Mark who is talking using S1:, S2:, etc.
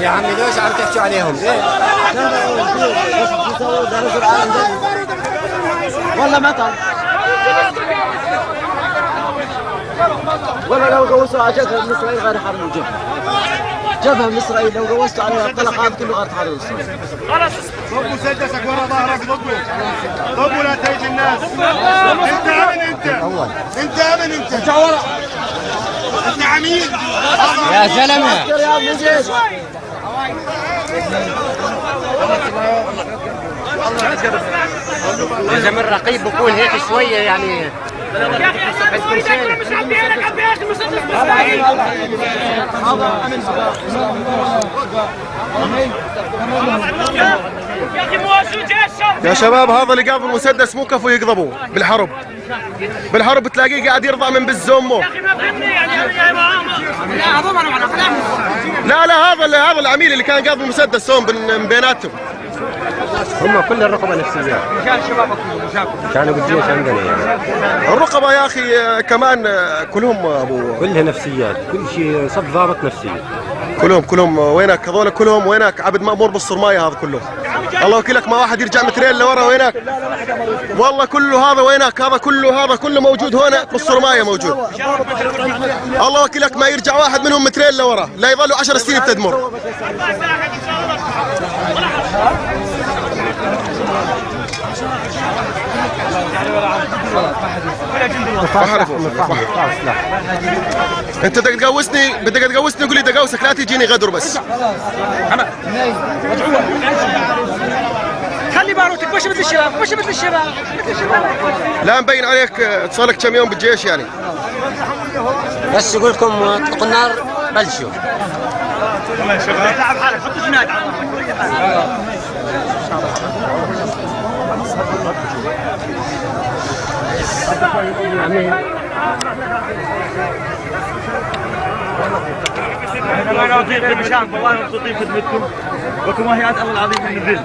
S1: يا عمي ليش عم تحكوا عليهم؟
S2: والله ما طال والله لو قوصوا على جبهة من إسرائيل غير حرب جبهة من إسرائيل لو قوصوا عليها الطلقات كله غير حرب إسرائيل.
S3: خلاص ضب مسدسك ورا ظهرك ضبه لا تهيج الناس. انت امن انت امن انت ورا انت عميل
S1: يا زلمه لازم الرقيب بكون هيك شويه يعني.
S4: يا اخي انا مش عبيانك عبيانك المسدس يا اخي مواجهه جيش.
S3: يا شباب هذا اللي قاضي المسدس مو كفو يقضبوا بالحرب تلاقيه قاعد يرضع من بز امه.
S4: يا اخي ما فهمني يعني
S3: لا هذا العميل اللي كان قاضي المسدس هون من بيناتهم.
S1: هم كل الرقبه نفسيات كانوا بالجيش عندنا يعني.
S3: الرقبه يا اخي كمان كلهم ابو
S1: كلها نفسيات، كل شيء صف ضابط نفسيه
S3: كلهم وينك هذول كلهم وينك عبد مأمور بالصرمايه هذا كله. الله وكيلك ما واحد يرجع مترين لورا وينك والله كله هذا وينك هذا كله موجود هنا بالصرمايه موجود. الله وكيلك ما يرجع واحد منهم مترين لورا لا يظلوا 10 سنين بتدمر. انت بدك تقوسني قول لي بدي اقوسك لا تجيني غدر بس.
S4: خلي باروتك مش مثل الشباب
S3: لا مبين عليك صار لك كم يوم بالجيش يعني.
S1: بس يقول لكم اطلقوا النار بلشوا.
S4: والله يا شباب تعب حالك حط جناد احنا ما نعطيك بالمشان والله مبسوطين خدمتكم وكم هيئات الله العظيم من الذل.